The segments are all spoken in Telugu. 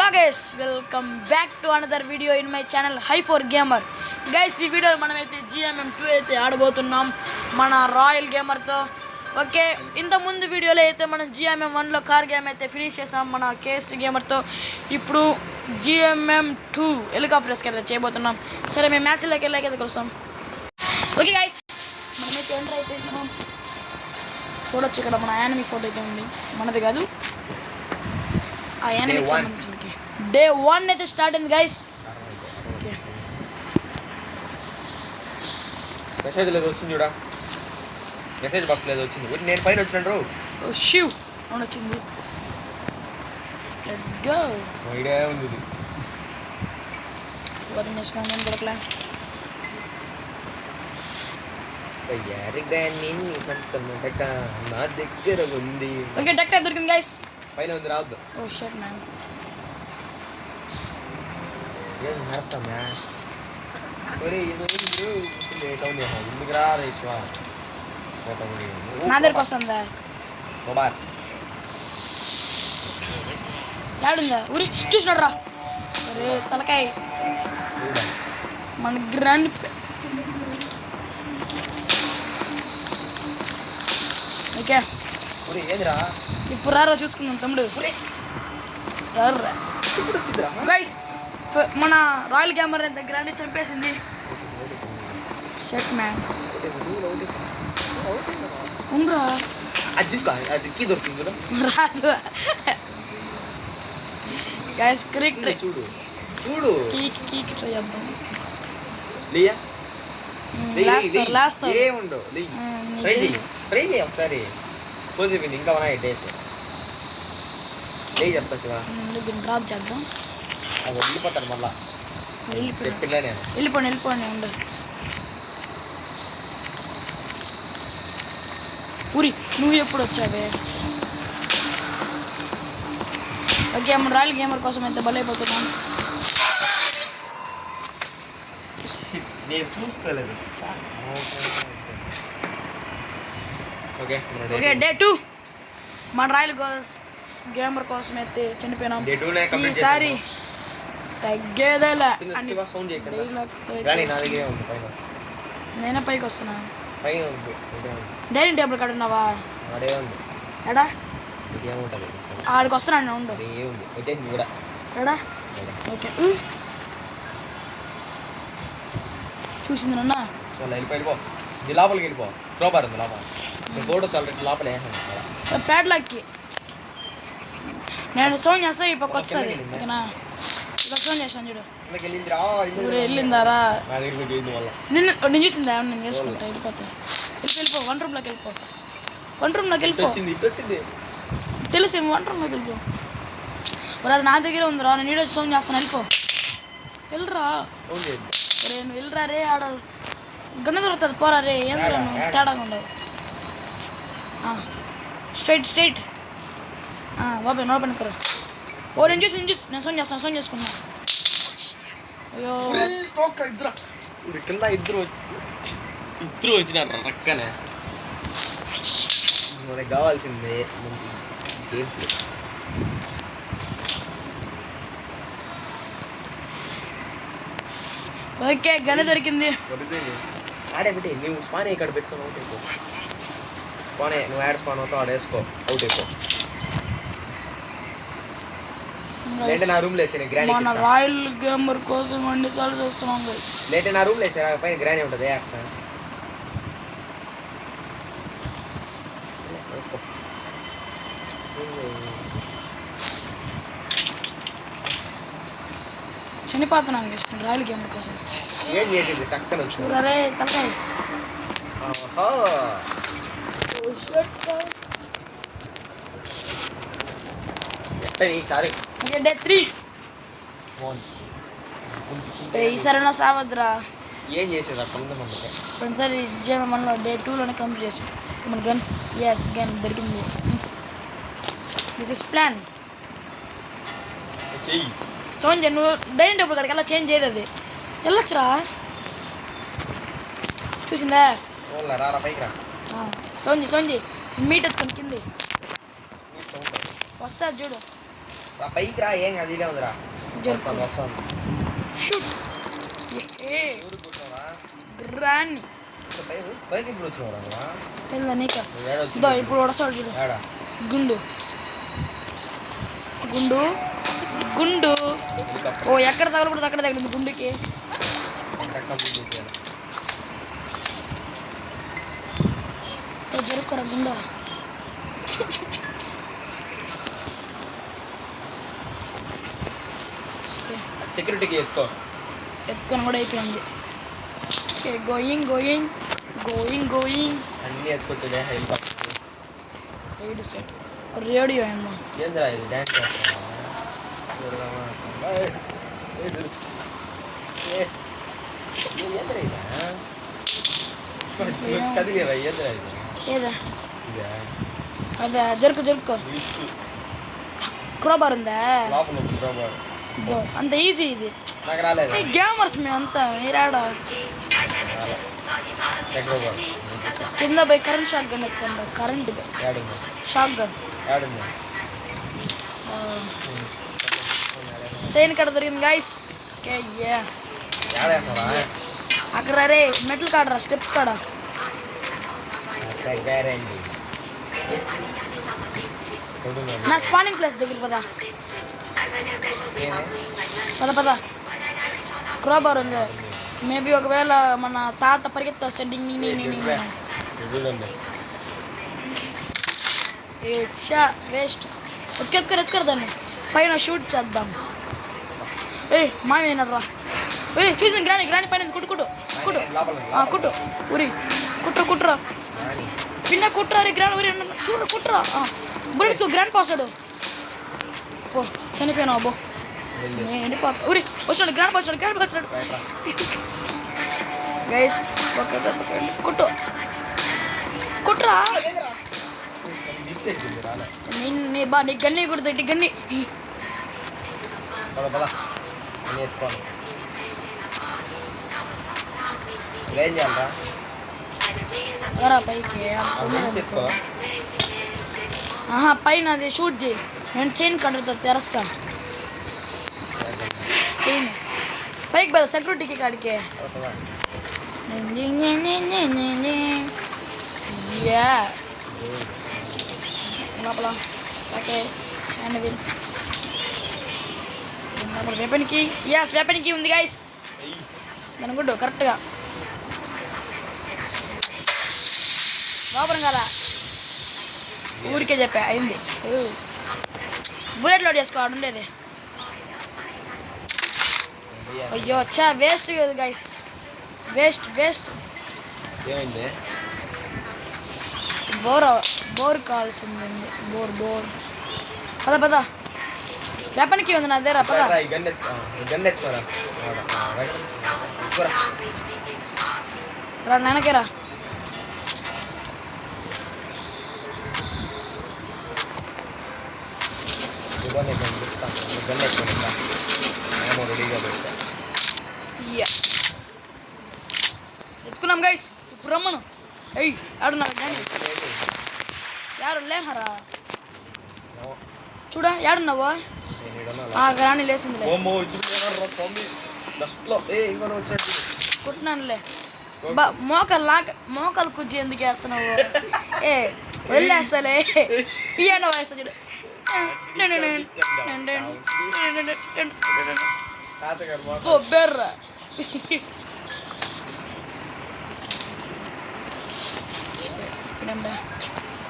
Hello guys, welcome back to another video in my channel Hy4Gamer. Guys, ఈ వీడియోలో మనమైతే GMM2 అయితే ఆడబోతున్నాం మన రాయల్ గేమర్తో. ఓకే, ఇంతకుముందు వీడియోలో అయితే మనం GMM1లో కార్ గేమ్ అయితే ఫినిష్ చేసాం మన KS గేమర్తో. ఇప్పుడు GMM2 హెలికాప్టర్ రేస్ అయితే చేయబోతున్నాం. సరే, మేము మ్యాచ్లోకి వెళ్ళాకైతే కలుస్తాం. ఓకే గైస్, మనమైతే ఎంటర్ అయిపోయినాం. చూడొచ్చు, ఇక్కడ మన యానిమీ ఫోటో అయితే ఉంది, మనది కాదు, ఆ యానిమీకి సంబంధించిన. డే 1 అయితే స్టార్ట్ అయింది గైస్. ఓకే, మెసేజ్ లేదు వచ్చింది, చూడా మెసేజ్ బాక్స్ లేదు వచ్చింది. నేను పైన వచ్చినాను. ఓ షివ్, అవును వచ్చింది. Let's go. ఐడియా ఉంది ఇది. వారిని చేస్తున్నాను దొరకలే. యారి గ్రాని నీ కొంచెం డెక్క నా దగ్గర ఉంది. ఓకే, డెక్క దొరికింది గైస్. పైన ఉంది, రావద్దు. ఓ షట్ మ్యాన్, ఏం నరసమ్మా ఒరే ఇది లేట్ అవుతుంది. ఎందుకు రా రేష్వా నా దగ్గరకు వస్తుందా? మొబైల్ యాడుందా? ఊరి చూసినాడు రా. అరే తలకాయ, మన గ్రాండ్ ఓకే. ఒరే ఏదిరా ఇప్పుడు రారా చూసుకుందాం తమ్ముడు. రారా గైస్, మన రాయల్ గేమర్ దగ్గర అన్ని చంపేసింది. షట్ మ్యాన్, ఉండ్రా అది తీసుకో, అది కీ దొరుకుతుంది చూడు. రాదు గైస్, క్రిక్ చూడు చూడు కీకి ట్రై చేద్దాం. లియా లాస్ట్ ఏముండవు, ట్రై చేయి ఒకసారి. పోజిపోయింది, ఇంకా ఉన్నాయి డేస్. లే చెప్తా శివ, దీన్ని డ్రాప్ చేద్దాం. అది వెళ్ళిపోతాను మళ్ళా. చెప్పినా నేను వెళ్ళిపోండి ఉండు. ఊరి నువ్వు ఎప్పుడు వచ్చావే? ఓకే, మన రాయల్ గేమర్ కోసం అయితే బలైపోతున్నాం. నేను చూసుకోలేదు. ఓకే, డే 2 మన రాయల్ గేమర్ కోసం అయితే చనిపోయినాం. ఈసారి తగ్గేదేలే. నేనే పైకి వస్తున్నా. డైనింగ్ టేబుల్ కాడ ఉన్నావా? ఎడా ఆడికి వస్తున్నాను, ఉండు. ఎడా ఓకే, చూసింది నన్న. లోపలికి వెళ్ళిపో. క్రోబార్ ఉంది లోపల. ఫోటోస్ ఆల్రెడీ లోపల వేసాను. ప్యాడ్లాక్కి నేను సౌండ్ చేస్తా, ఈ పక్క వస్తుంది. ఓకేనా, ఇప్పుడు సౌండ్ చేస్తాను చూడు. వెళ్ళిందారా? నేను చూసిందా? నేను చేసుకుంటా. వెళ్ళిపో 1 రూమ్లోకి వెళ్ళిపో. 1 రూమ్లోకి వెళ్ళిపో. తెలుసు, 1 రూమ్లోకి వెళ్ళిపో. మరి అది నా దగ్గరే ఉందిరా. నేను వీడియో సౌండ్ చేస్తాను. వెళ్ళరా రే, నువ్వు వెళ్ళరా రే. ఆడ గన్న దొరుకుతుంది, పోరా రే. ఏం నువ్వు తేడాగా ఉండవు. స్ట్రైట్ బాబాయ్ నోపన్ కరా. ఓ నేను చూసి నేను సౌండ్ చేసుకున్నా. అయ్యో కింద ఇద్దరు వచ్చినారు రక్కనే. మనకి కావాల్సిందే మంచి గేమ్ ప్లే. ఓకే, గన దొరికింది. ఆడే పెట్టి నువ్వు స్పాన్ ఇక్కడ పెట్టుకొని అవుట్ అయిపో. స్పానే నువ్వు యాడ్ స్పాన్ అవుతావు, ఆడ వేసుకో, అవుట్ అయిపో. లేటే నా రూమ్ లేసే గ్రానీ. మన రాయల్ గేమర్ కోసం అన్నిసార్లు చూస్తున్నాం. లేటే నా రూమ్ లేసే పైన గ్రానీ ఉంటుంది, వేస్తా. వేసుకో. చనిపోతున్నాను రాయల్ గేమర్ కోసం. ఏం చేసింది టక్కన చూడరే తలకాయ. ఈసారి డే 3 ఈసారి నా సావద్రా. ఏం చేసేది అక్కడ మనకి ఫ్రెండ్సారి GMM1లో డే 2లోనే కంప్లీట్ చేసాం. మన గన్ గన్ దొరికింది. This is plan. సౌండ్ నువ్వు డైనింగ్ టేబుల్ కాడికి అలా చేంజ్ చేయలేదు. వెళ్ళొచ్చురా. చూసిందా? సౌండ్ మీట్ ఎత్తుకొని కింది వస్తా చూడు. పైకి రా ఏం అది ఇదే ఉందిరా వస్తాను వస్తాను షూట్ ఏ ఊరు కూర్చోవా గ్రాని పైకి ఇప్పుడు వచ్చినవరా తెల్ల నీక దో ఇప్పుడు వడసాడు చూడు ఏడా గుండు గుండు గుండు ఓ ఎక్కడ తగలకూడదు అక్కడ తగిలింది గుండుకి జరుపుకోరా గుండా సెక్యూరిటీకి ఎత్తుకొని కూడా అయిపోయింది okay going going going going అన్నీ ఎత్తుకొచ్చాడే హెలికాప్టర్ సైడ్ సైడ్ రేడియో ఏమో ఏంద్రా ఇది డ్యాన్స్ కదిలేవా ఏంద్రా ఇది ఏదా అదే జరుపుకో క్రోబార్ ఉందా లోపల క్రోబార్ అంత ఈజీ ఇది నాకు రాలేదు గేమర్స్ మేమంతా మీరాడ కింద పోయి కరెంట్ షాక్ గన్ ఎత్తుకోండి కరెంట్ షాక్ గన్ చైన్ కడ దొరికింది గైస్ అక్కడ రే మెటల్ కాడరా స్టెప్స్ కాడ నా స్పానింగ్ ప్లేస్ దగ్గర పదా పద క్రోబార్ ఉంది మేబీ ఒకవేళ మన తాత పరిగెత్తా సెట్టింగ్ వేస్ట్ ఎత్తుకోరు దాన్ని పైన షూట్ చేద్దాం ఏ మామేనరా ఏ చూసింది గ్రాని పైన కుట్టు ఉరి కుట్రా పిన్న కుట్రా రే గ్రాండ్ ఉరి చూడు కుట్రా బుల్లెట్ గ్రాండ్ పాసాడు ఓ చనిపోయాను అబ్బో ఎండిపోతా ఉరి వచ్చాడు గ్రాండ్ పాసాడు గైస్ ఓకే కుట్రా నీ గన్ని కుడుతుంది ఇటు గన్ని పైకి పైన అది షూట్ చేయి నేను చైన్ కడుతా తెరస్తా చైన్ పైకి పద సెక్యూరిటీకి కాడికి లోపల ఓకే అండ్ విల్ వెపన్కి వెపన్కి ఉంది గైస్ దాని గుడ్డు కరెక్ట్గా లోపల కదా ఊరికే చెప్పా అయింది బుల్లెట్ లోడ్ చేసుకోవాలి ఉండేది అయ్యో వచ్చా వేస్ట్ కదా గైస్ వేస్ట్ బోర్ కావాల్సింది బోర్ పద వెపన్కి ఉంది నా దగ్గర పద రా నాన్నకేరా ఎత్తుకున్నాం గైస్ ఇప్పుడు రమ్మను ఎయ్ ఆడున్నారు కానీ యారు లేహరా చూడా యాడున్నావా గ్రాని లేసిందిలే కుట్టినానులే మోకాలు కుజ్జి ఎందుకు వేస్తున్నావు వెళ్ళేస్తాలే పియానో వేస్తా చూడు బెర్రా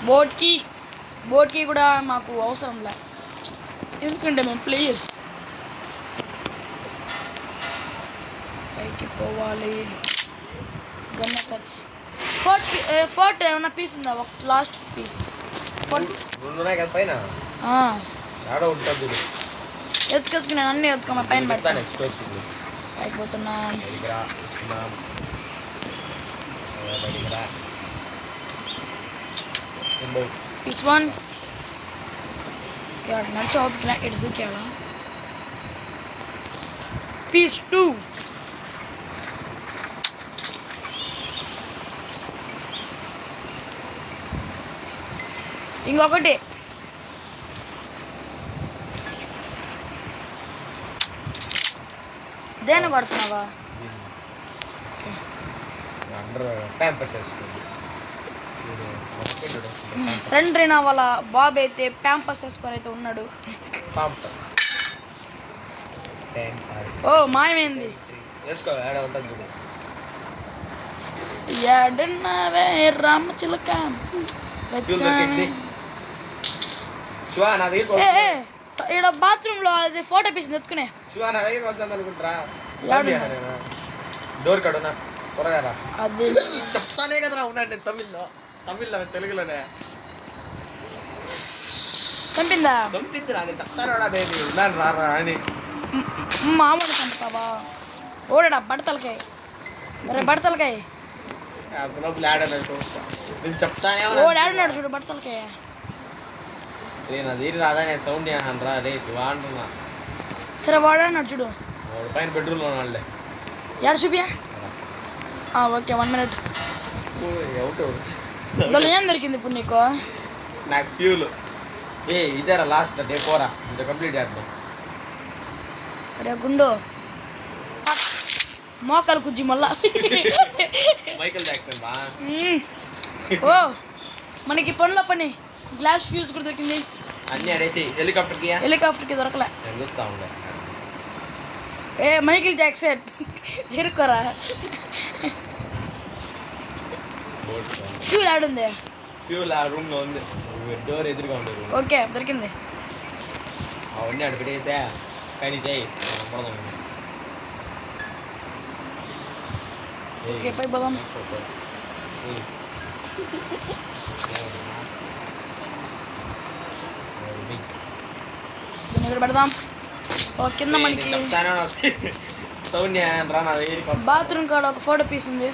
బోట్కి కూడా మాకు అవసరం లే ఎందుకంటే మేము ప్లేయర్స్ పైకి పోవాలి గన్న ఫోర్ట్ ఏమన్నా పీస్ ఉందా ఒక లాస్ట్ పీస్ ఎత్తుకుని నేను అన్నీ ఎత్తుకో పైన పెడతాను పైకి పోతున్నాను పీస్ 1 నడిచి అవుతున్నా ఇటు దూకేవా పీస్ 2 ఇంకొకటి దేని కొడుతున్నావా? అండర్ ప్యాంపర్స్ వేసుకుంది. సండ్రీనా వాళ్ళ బాబు అయితే ప్యాంపర్స్ వేసుకొని అయితే ఉన్నాడు. ఓ మాయమైంది. వేసుకో ఏడ ఉంటుంది చూడు. ఎడున్నావే రామచిలక శివా నా దగ్గర ఇక్కడ బాత్రూమ్ లో అది ఫోటో పీస్ ఎత్తుకునే. శివా నా దగ్గర వస్తుంది అనుకుంటారా? డోర్ కడునా త్వరగా రా. అది చెప్తానే కదరా ఉన్నాడు. తమిళ్లో తెలుగులోనే చంపిందా? చంపిందిరా నేను చెప్తారా నేను ఉన్నాను రారా అని. మామూలు చంపుతావా? ఓడడా బడతలకాయ బడతలకాయ లోపల ఆడలేదు నేను చెప్తానే ఓడు ఆడున్నాడు చూడు బడతలకాయ. నేను అది రాదా నేను సౌండ్ చేసాను రా రే శివా అంటున్నా. సరే వాడాడు చూడు. వాడు పైన బెడ్రూమ్లో ఉన్నాడులే. యాడ చూపియా? Okay 1 minute. అవుట్ దానిలో ఏం దొరికింది ఇప్పుడు నీకు? నాకు ఫ్యూల్ ఇదేరా లాస్ట్ డే పోరా ఇంత కంప్లీట్ చేద్దాం. అరే గుండు మోకాలు కుజ్జి మళ్ళా. మైకల్ జాక్సన్ బా. ఓ మనకి పనిలో పని గ్లాస్ ఫ్యూజ్ కూడా దొరికింది. అన్నీ అడేసి హెలికాప్టర్కి దొరకలే. నేను చూస్తా ఉండే. మైకిల్ జాక్సన్ చేరుకోరా. ఫ్యూల్ ఆడుంది. ఫ్యూల్ ఆ రూమ్లో ఉంది. డోర్ ఎదురుగా ఉంది. ఓకే దొరికింది. అవన్నీ అటు పెట్టేసా కానీ చేయి ఓకే పై పోదాం. దీన్ని ఇక్కడ పెడదాం. ఓ కింద మనకి బాత్రూమ్ కాడ ఒక ఫోటో పీస్ ఉంది.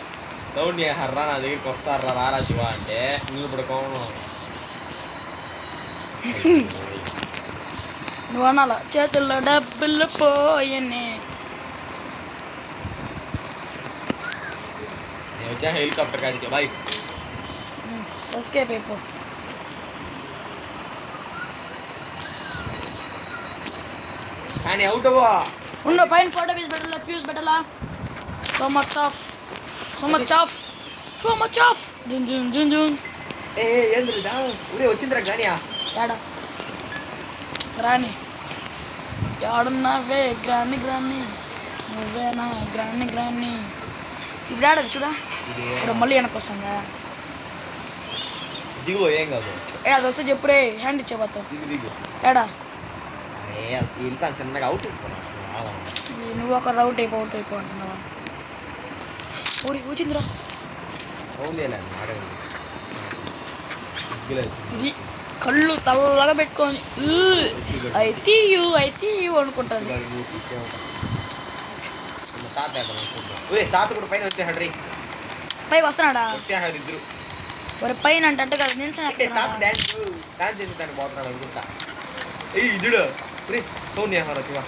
సౌండ్ చేశారా నా దగ్గరికి వస్తారా రారా శివ అంటే నిలబడుకోను. నువ్వు అనాల చేతుల్లో డబ్బులు పోయని. నేను వచ్చా హెలికాప్టర్ కాడికి బాయ్. ఎస్కేప్ అయిపో. కానీ అవుట్ అవ్వా. ఉండు పైన ఫోటో పీస్ పెట్టాలా ఫ్యూజ్ పెట్టాలా. సో మచ్ ఆఫ్ జున్ జున్ జున్ జున్. ఏంది ఊరే వచ్చిందిరా గానియా ఏడా రాణి ఏడున్నావే గ్రాని నువ్వేనా గ్రాని. ఇప్పుడు ఆడదు చూడా. ఇప్పుడు మళ్ళీ వెనక్కి వస్తుందా? దిగు ఏం కాదు. అది వస్తే చెప్పురే హ్యాండ్ ఇచ్చేపోతావు. దిగు ఏడా వెళ్తాను చిన్నగా అవుట్. నువ్వు ఒక అవుట్ అయిపో అంటున్నావా? ఊరి వచ్చిందిరా. ఇది కళ్ళు తల్లగా పెట్టుకొని అయితే అనుకుంటుంది. తాత కూడా పైన వచ్చాడు రీ. పైకి వస్తున్నాడా? వచ్చాడు ఇద్దరు. మరి పైన అంటే కదా నిల్చొని తాత డాన్స్ చేసేదాన్ని పోతున్నాడు అనుకుంటా. ఇదుడు సౌండ్ చేస్తారా శివ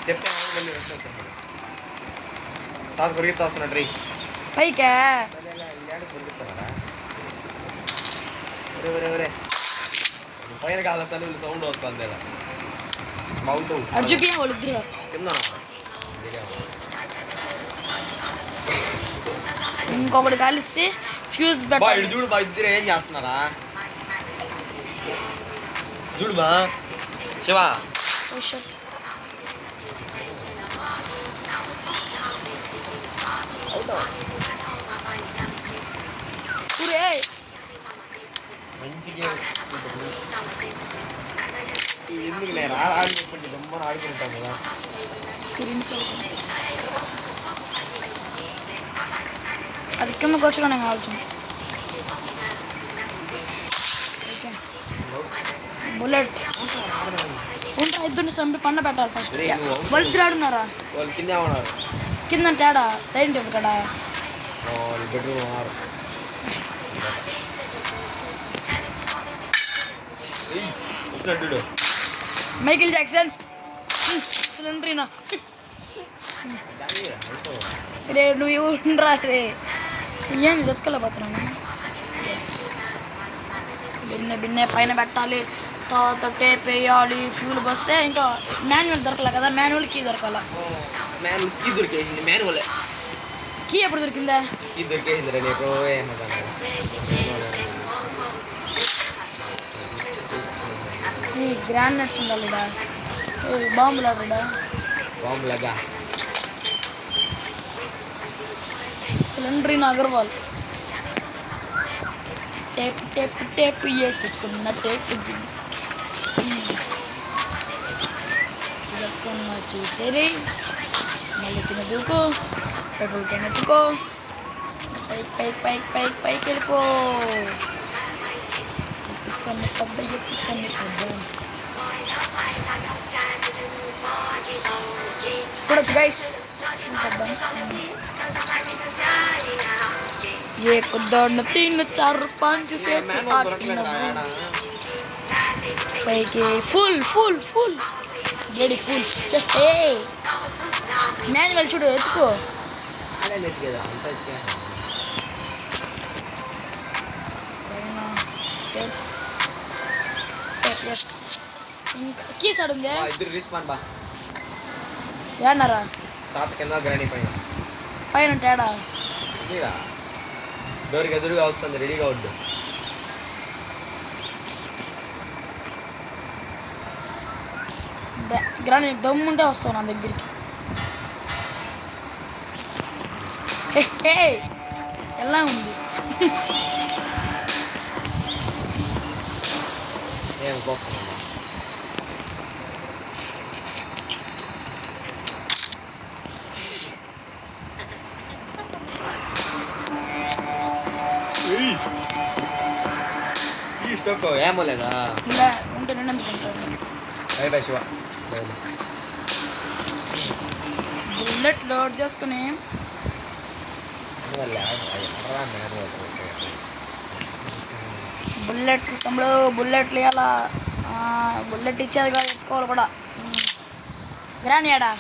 స్టెప్ మళ్ళీ సార్ పరిగెత్తా వస్తున్నాడు రీ పైకా. పైన కావాలి సార్ వీళ్ళు సౌండ్ వస్తుంది. మౌట్ చూపియా వాళ్ళు ఇద్దరు కింద ఇంకొకటి కలిసి ఫ్యూజ్ పెట్టాలి. చూడు బా ఇద్దరు ఏం చేస్తున్నారా చూడు బా శివా. మంచిగా ఎందుకు లేరా అని చెప్పండి గమ్మని ఆడుకుంటాం కదా. అది కింద కూర్చోని కావచ్చు. బుల్లెట్ ఉంటా ఇద్దరిని చంపి పండ పెట్టాలి ఫస్ట్. వాళ్ళు ఇద్దరు ఆడున్నారా? వాళ్ళు కింద ఉన్నారు. కింద తేడా టైం టేబుల్ కదా. బెడ్రూమ్ ఉన్నారు. మైకిల్ జాక్సన్ సిలిండరీనా రే నువ్వు ఉండరా రే. ఏం బతకలేకపోతున్నాను. బిన్నె పైన పెట్టాలి. తర్వాత టేప్ వేయాలి, ఫ్యూల్ బస్సే. ఇంకా మాన్యువల్ దొరకలే కదా, మాన్యువల్ కీ దొరకాల. మాన్యువల్ కీ దొరికేసింది, మాన్యువల్ కీ ఎప్పుడు దొరికిందా? కీ దొరికేసింది రే నీకు. ఈ గ్రానైట్స్ ఉండాలి ఇడా, బాంబులు ఆడా, బాంబులాగా. సిలిండరీన్ అగర్వాల్. టేప్ టేప్ టేప్ వేసుకున్న టేప్ జీన్స్ ఇదొక్కన్న చేసేది. మళ్ళీ కింద దూకు, పెట్రోల్ క్యాన్ ఎత్తుకో, పైకి పైకి పైకి పైకి పైకి వెళ్ళిపో. ఎత్తుకొని పెద్ద, ఎత్తుకొని పెద్ద. చూడొచ్చు గైస్. एक दो तीन चार पाँच छः आठ पैके फुल फुल फुल गेडी फुल. మాన్యువల్ చూడు, ఎత్తుకో. ఇంకా కీస్ ఆడుందే. ఏడన్నారా? తాత కింద గ్రాని పైన పైన తేడా డోర్కి ఎదురుగా వస్తుంది, రెడీగా వద్దు. గ్రాని దమ్ముంటే వస్తావు నా దగ్గరికి. ఎలా ఉంది? ఏం వస్తుంది? ఏమో లేదా ఉంటే శివ బుల్లెట్ లోడ్ చేసుకుని బుల్లెట్ తమ్ముడు, బుల్లెట్లు ఇవ్వాలా. బుల్లెట్ ఇచ్చేది కాదు, ఎత్తుకోవాలి కూడా. గ్రాని ఆడా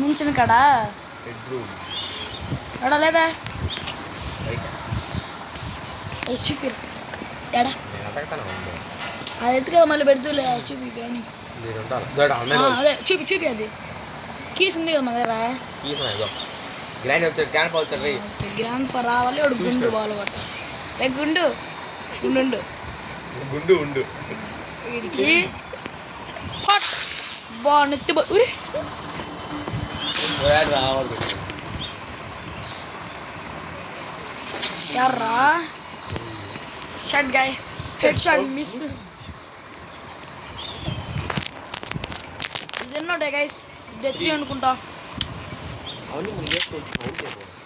నుంచిన కాడా ఎడా లేదా? చూపి ఎడా అది ఎత్తు కదా, మళ్ళీ పెడుతులే. చూపి గ్రాని, అదే చూపి చూపి. అది కీస్ ఉంది కదా మా దగ్గర. గ్రాండ్ పా రావాలి. వాడు గుండు బాలు కొట్ట గుండు గుండు గుండు ఉండు వీడికి బా నెత్తి ఉరి రావాలి. ఎర్రా shot guys, head shot miss. ఇది ఎన్నోటే గైస్, డెత్ అనుకుంటా.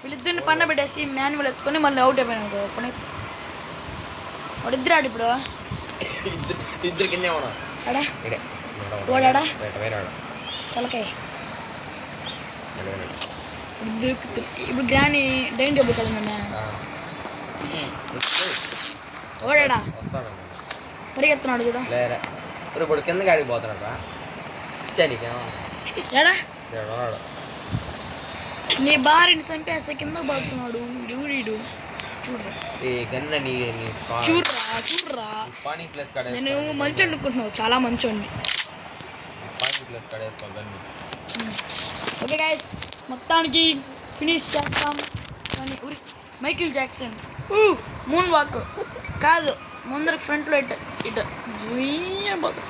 వీళ్ళిద్దరిని పన్న పెట్టేసి మాన్యువల్ ఎత్తుకొని మళ్ళీ అవుట్ అయిపోయినాడు. వాడు ఇద్దరు ఆడు ఇప్పుడు. ఇద్దరు కింద వాడా తలకాయ ఇప్పుడు గ్రాని డైనింగ్ టేబుల్ కలిగిందన్నా. ఓడా పరిగెత్తున్నాడు చూడ. ఇప్పుడు కింద గాడికి పోతున్నాడు. ఏడా నీ భార్యని చంపేస్తే కింద పడుతున్నాడు. చూడరా చూడరా చూడరా, నేను మంచి అనుకుంటున్నావు, చాలా మంచోడిని. ఓకే గైస్, మొత్తానికి ఫినిష్ చేస్తాం. కానీ మైకిల్ జాక్సన్ మూన్ వాక్ కాదు, ముందర ఫ్రంట్లో ఇటు ఇటు పోతుంది.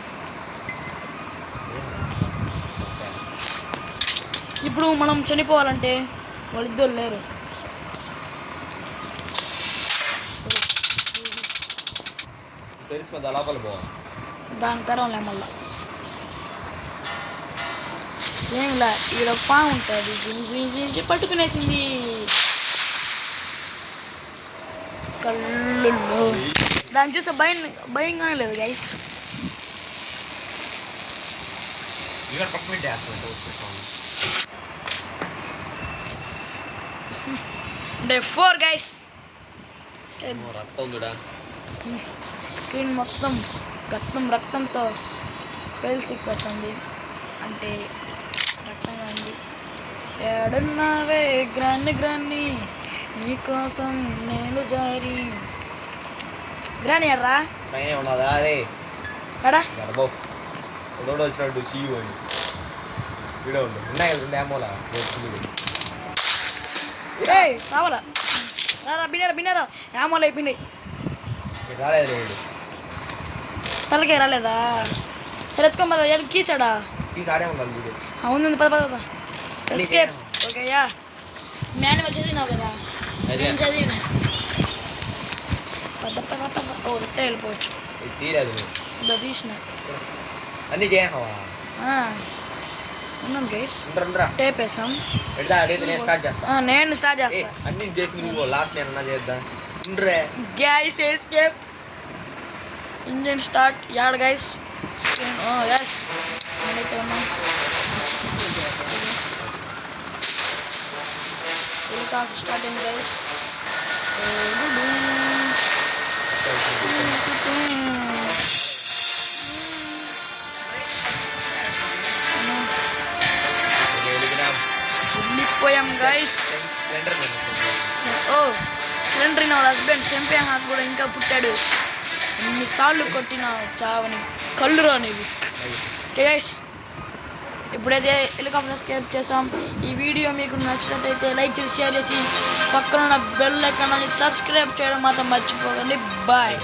ఇప్పుడు మనం చనిపోవాలంటే వాళ్ళిద్దరు లేరు. దాని తరంలే మళ్ళా ఏంలా ఈడ పాము ఉంటుంది, పట్టుకునేసింది కళ్ళు. దాన్ని చూస్తే భయంగానే లేదు గైస్. Day 4 guys. స్క్రీన్ మొత్తం రక్తంతో పేల్చిపోతుంది. అంటే రక్తంగా ఉంది. ఏడున్నావే గ్రాన్ని నీకోసం నేను జారి. గ్రాని ఎర్రా పైన ఉన్నదా అరే ఎడా గడబో ఒకడు వచ్చినట్టు సీయు అని వీడియో ఉంది ఉన్నాయి కదా 2 ఏమోలా ఏయ్ సావలా రారా బిన్నరా ఏమోలు అయిపోయింది రాలేదు వీడు తలకే రాలేదా సరే ఎత్తుకోం పద ఎక్కడ గీసాడా తీసి ఆడే ఉండాలి వీడు అవును పద పద పద ఎస్కేప్ ఓకే యా మాన్యువల్ చదివినావు కదా నేను చదివినా పద పద పద ఓ ఇట్టే వెళ్ళిపోవచ్చు ఇది తీయలేదు ఇదో తీసిన అన్నీ చేయవా ఉన్నాం గైస్ ఉండరా టేప్ వేసాం పెడతా అడిగితే నేను స్టార్ట్ చేస్తా నేను స్టార్ట్ చేస్తా అన్ని చేసి నువ్వు లాస్ట్ నేను అన్నా చేద్దాం ఉండరే గైస్ ఎస్కేప్ ఇంజన్ స్టార్ట్ యాడ్ గైస్ ఎస్ అయితే ఉన్నాం హెలికాప్టర్ స్టార్ట్ అయింది గైస్ వెళ్ళిపోయాం గైస్ ఓ సిలిండర్ నా హస్బెండ్ చంపేహాన్ కూడా ఇంకా పుట్టాడు ఎన్నిసార్లు కొట్టిన చావని కళ్ళు రానివి ఓకే గైస్ ఇప్పుడైతే హెలికాప్టర్ ఎస్కేప్ చేసాం ఈ వీడియో మీకు నచ్చినట్టయితే లైక్ చేసి షేర్ చేసి పక్కన ఉన్న బెల్ ఐకాన్ సబ్స్క్రైబ్ చేయడం మాత్రం మర్చిపోకండి బాయ్